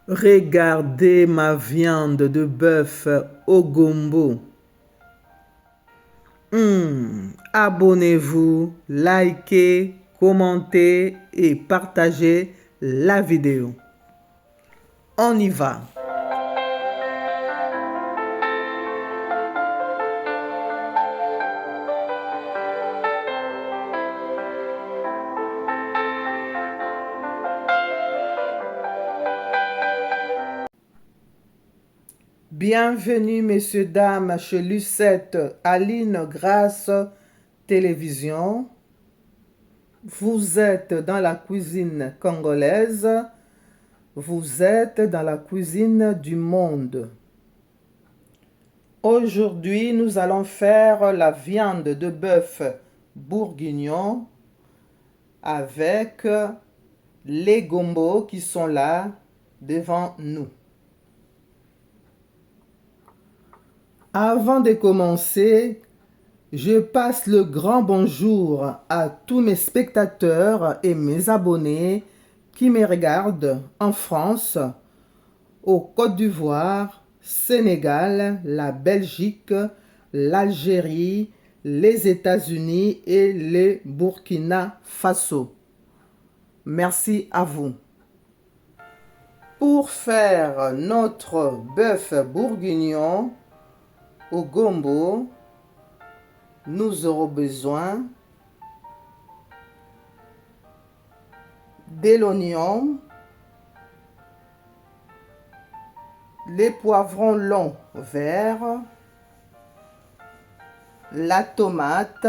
Regardez ma viande de bœuf au gombo. Abonnez-vous, likez, commentez et partagez la vidéo. On y va. Bienvenue, messieurs, dames, chez Lucette Aline Grâce Télévision. Vous êtes dans la cuisine congolaise. Vous êtes dans la cuisine du monde. Aujourd'hui, nous allons faire la viande de bœuf bourguignon avec les gombos qui sont là devant nous. Avant de commencer, je passe le grand bonjour à tous mes spectateurs et mes abonnés qui me regardent en France, au Côte d'Ivoire, Sénégal, la Belgique, l'Algérie, les États-Unis et le Burkina Faso. Merci à vous. Pour faire notre bœuf bourguignon au gombo, nous aurons besoin de l'oignon, les poivrons longs verts, la tomate,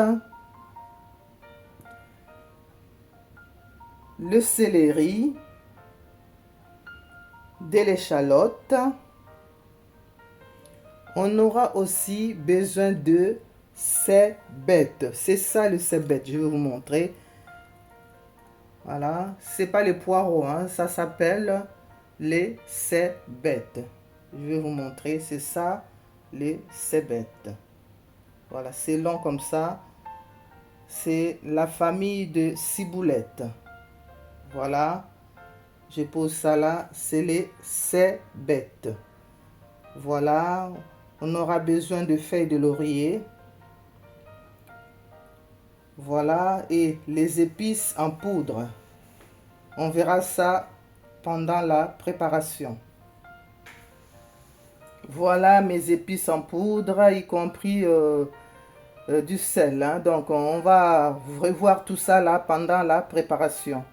le céleri, de l'échalote. On aura aussi besoin de cébettes. C'est ça le cébette, je vais vous montrer. Voilà, c'est pas les poireaux, hein, ça s'appelle les cébettes. Je vais vous montrer, c'est ça les cébettes. Voilà, c'est long comme ça. C'est la famille de ciboulettes. Voilà, je pose ça là, c'est les cébettes. Voilà, on aura besoin de feuilles de laurier. Voilà, et les épices en poudre. On verra ça pendant la préparation. Voilà mes épices en poudre, y compris du sel. Hein. Donc on va revoir tout ça là pendant la préparation.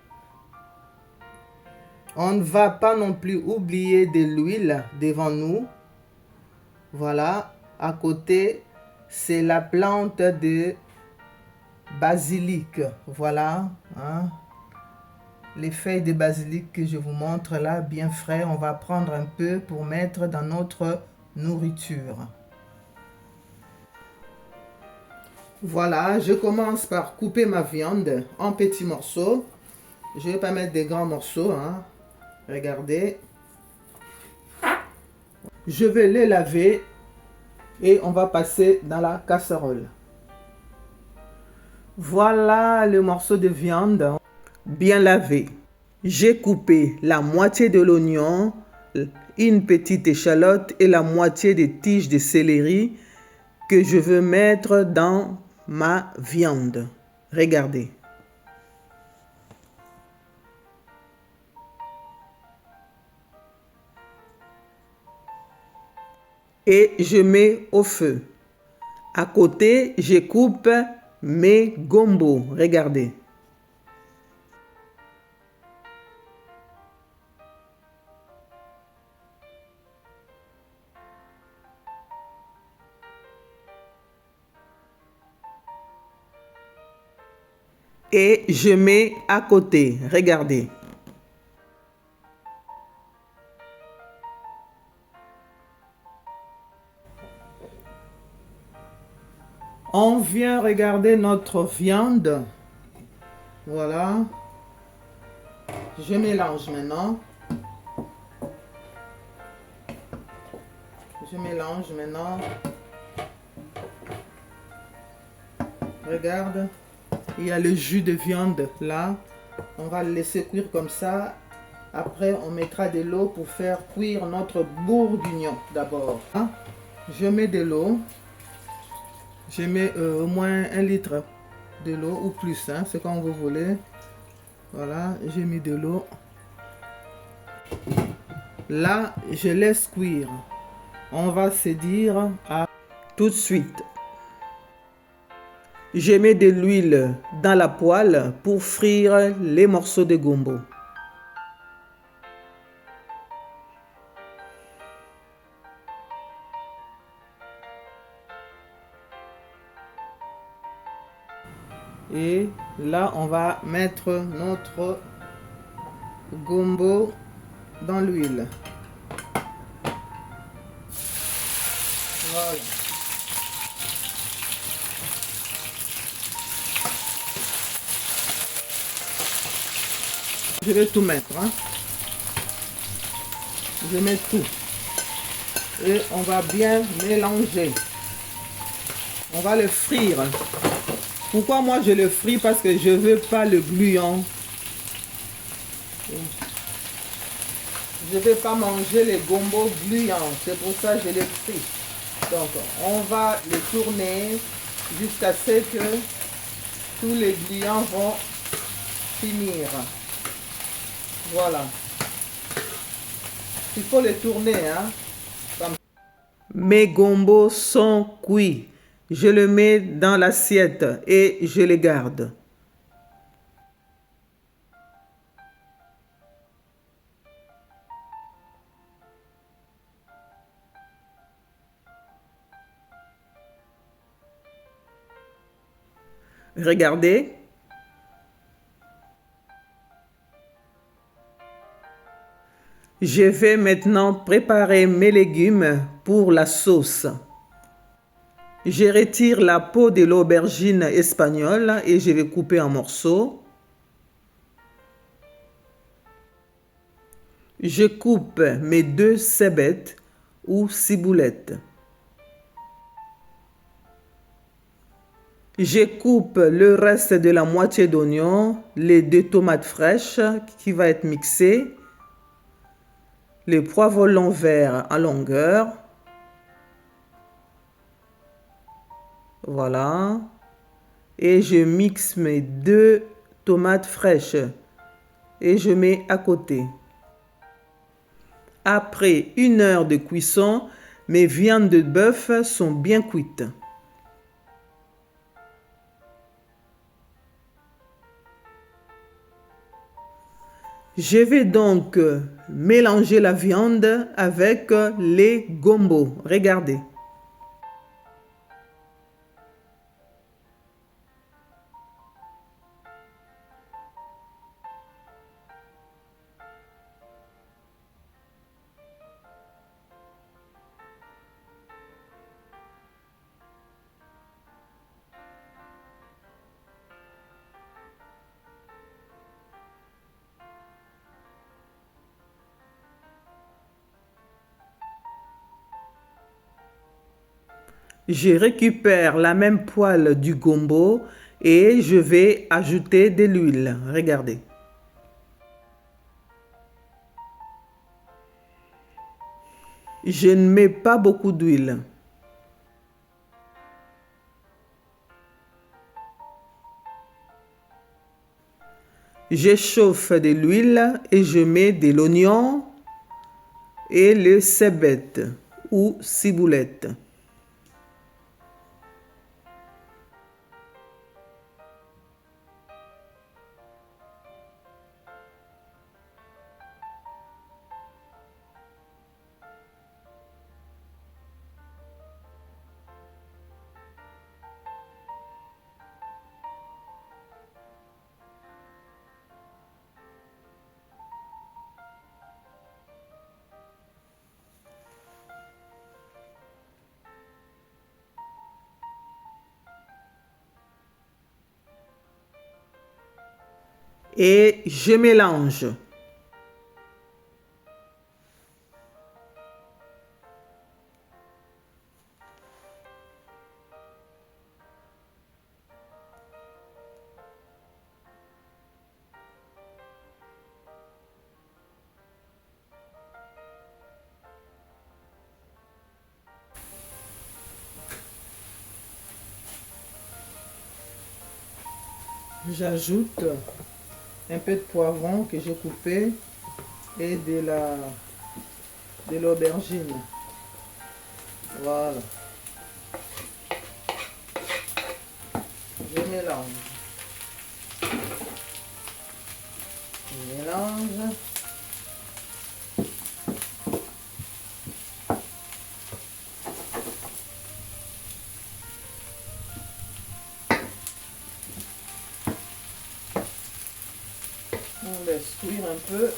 On ne va pas non plus oublier de l'huile devant nous. Voilà, à côté, c'est la plante de basilic. Voilà, hein. Les feuilles de basilic que je vous montre là, bien frais, on va prendre un peu pour mettre dans notre nourriture. Voilà, je commence par couper ma viande en petits morceaux. Je ne vais pas mettre des grands morceaux, hein. Regardez. Je vais les laver et on va passer dans la casserole. Voilà le morceau de viande bien lavé. J'ai coupé la moitié de l'oignon, une petite échalote et la moitié des tiges de céleri que je veux mettre dans ma viande. Regardez. Et je mets au feu. À côté, je coupe mes gombos. Regardez. Et je mets à côté. Regardez. On vient regarder notre viande. Voilà. Je mélange maintenant. Je mélange maintenant. Regarde. Il y a le jus de viande là. On va le laisser cuire comme ça. Après, on mettra de l'eau pour faire cuire notre bourguignon d'abord. Je mets de l'eau. Je mets au moins 1 litre de l'eau ou plus, hein, c'est comme vous voulez. Voilà, j'ai mis de l'eau. Là, je laisse cuire. On va se dire à tout de suite. Je mets de l'huile dans la poêle pour frire les morceaux de gombo. Et là, on va mettre notre gombo dans l'huile. Voilà. Je vais tout mettre. Hein. Je mets tout. Et on va bien mélanger. On va le frire. Pourquoi moi je le fris? Parce que je ne veux pas le gluant. Je ne vais pas manger les gombo gluants. C'est pour ça que je les fris. Donc on va les tourner jusqu'à ce que tous les gluants vont finir. Voilà. Il faut les tourner. Hein? Comme... Mes gombos sont cuits. Je le mets dans l'assiette et je les garde. Regardez. Je vais maintenant préparer mes légumes pour la sauce. Je retire la peau de l'aubergine espagnole et je vais couper en morceaux. Je coupe mes 2 cébettes ou ciboulettes. Je coupe le reste de la moitié d'oignon, les 2 tomates fraîches qui va être mixées, les poivrons longs verts en longueur. Voilà. Et je mixe mes 2 tomates fraîches et je mets à côté. Après 1 heure de cuisson, mes viandes de bœuf sont bien cuites. Je vais donc mélanger la viande avec les gombos. Regardez. Je récupère la même poêle du gombo et je vais ajouter de l'huile. Regardez. Je ne mets pas beaucoup d'huile. Je chauffe de l'huile et je mets de l'oignon et le cébette ou ciboulette. Et je mélange. j'ajoute un peu de poivron que j'ai coupé et de l'aubergine. Voilà. Je mélange. Je mélange. On laisse cuire un peu.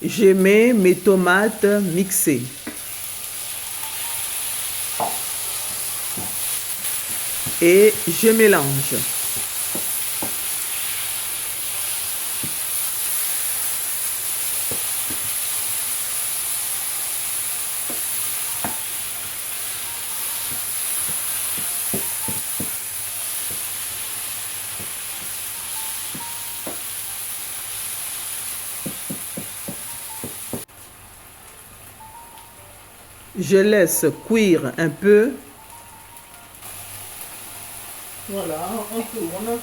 Je mets mes tomates mixées. Et je mélange. Je laisse cuire un peu. Voilà, on tourne.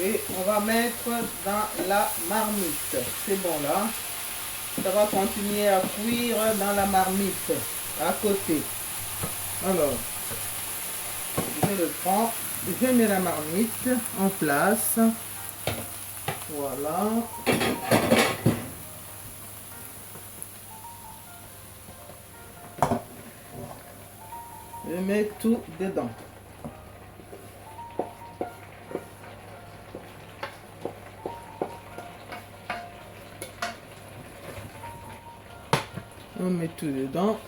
Et on va mettre dans la marmite. C'est bon là. Ça va continuer à cuire dans la marmite à côté. Alors, je le prends. Je mets la marmite en place. Voilà. Je mets tout dedans. On met tout dedans.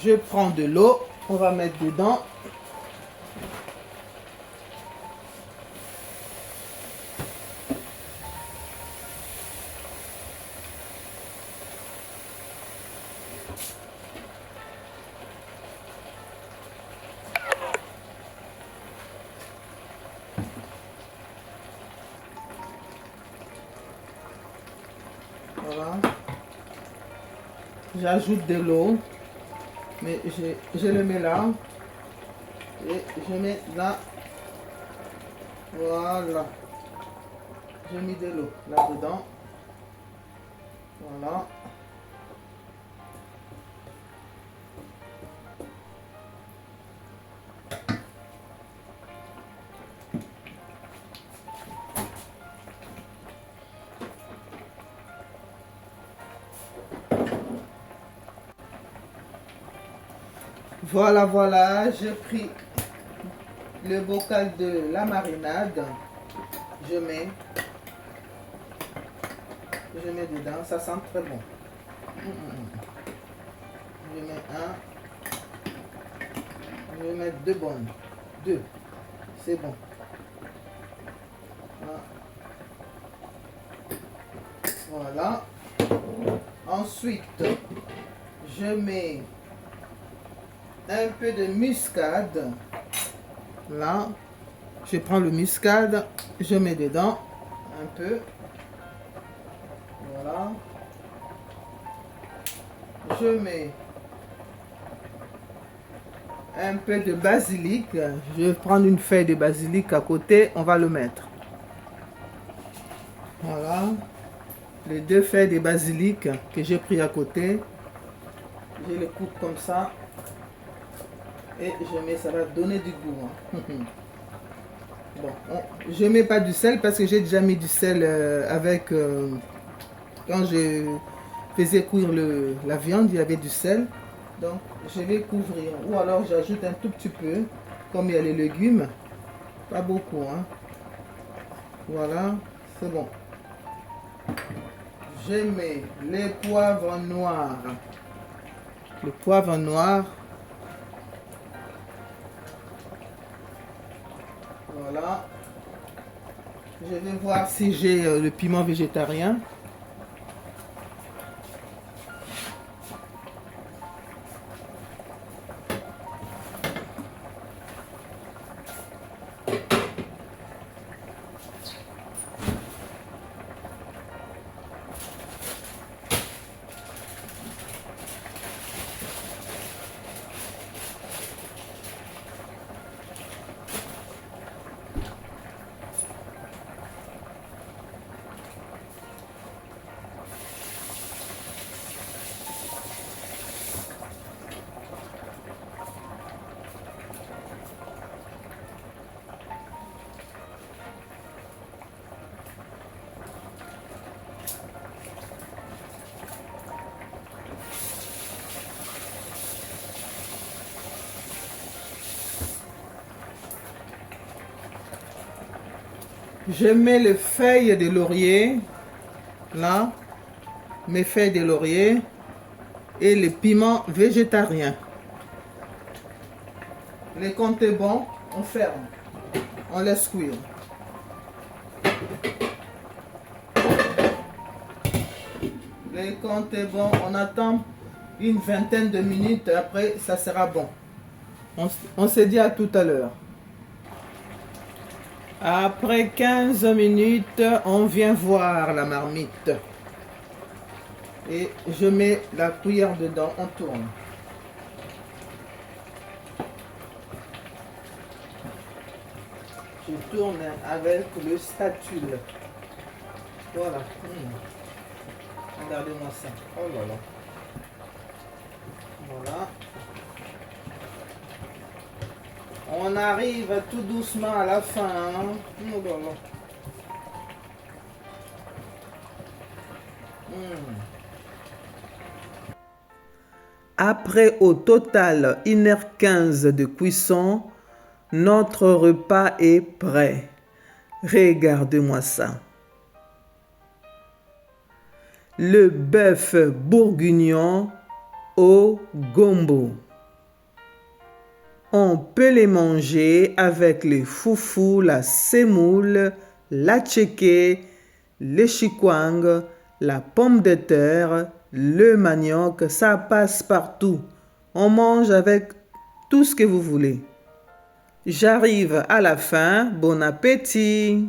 Je prends de l'eau. On va mettre dedans. Voilà. J'ajoute de l'eau, mais je le mets là et je mets là. Voilà. J'ai mis de l'eau là-dedans. Voilà. Voilà, voilà, j'ai pris le bocal de la marinade. Je mets dedans, ça sent très bon. Je mets un, je vais mettre deux bonnes, deux, c'est bon. Voilà. Ensuite, je mets un peu de muscade. Là, je prends le muscade, je mets dedans un peu. Voilà. Je mets un peu de basilic. Je vais prendre une feuille de basilic à côté, on va le mettre. Voilà. Les deux feuilles de basilic que j'ai pris à côté. Je les coupe comme ça. Et je mets, ça va donner du goût. Hein. Bon, je mets pas du sel parce que j'ai déjà mis du sel avec... quand je faisais cuire la viande, il y avait du sel. Donc, je vais couvrir. Ou alors, j'ajoute un tout petit peu, comme il y a les légumes. Pas beaucoup. Hein. Voilà, c'est bon. Je mets les poivres noirs. Le poivre noir. Voilà. Je vais voir si j'ai le piment végétarien. Je mets les feuilles de laurier, là, mes feuilles de laurier et les piments végétariens. Les comptes est bon, on ferme, on laisse cuire. Les comptes est bon, on attend une vingtaine de minutes, après ça sera bon. On se dit à tout à l'heure. Après 15 minutes, on vient voir la marmite. Et je mets la cuillère dedans, on tourne. Je tourne avec le spatule. Voilà. Regardez-moi ça. Oh là là. Voilà. On arrive tout doucement à la fin. Hein? Oh là là. Après au total 1h15 de cuisson, notre repas est prêt. Regardez-moi ça. Le bœuf bourguignon au gombo. On peut les manger avec les foufous, la semoule, la tchéké, le chikwang, la pomme de terre, le manioc, ça passe partout. On mange avec tout ce que vous voulez. J'arrive à la fin. Bon appétit!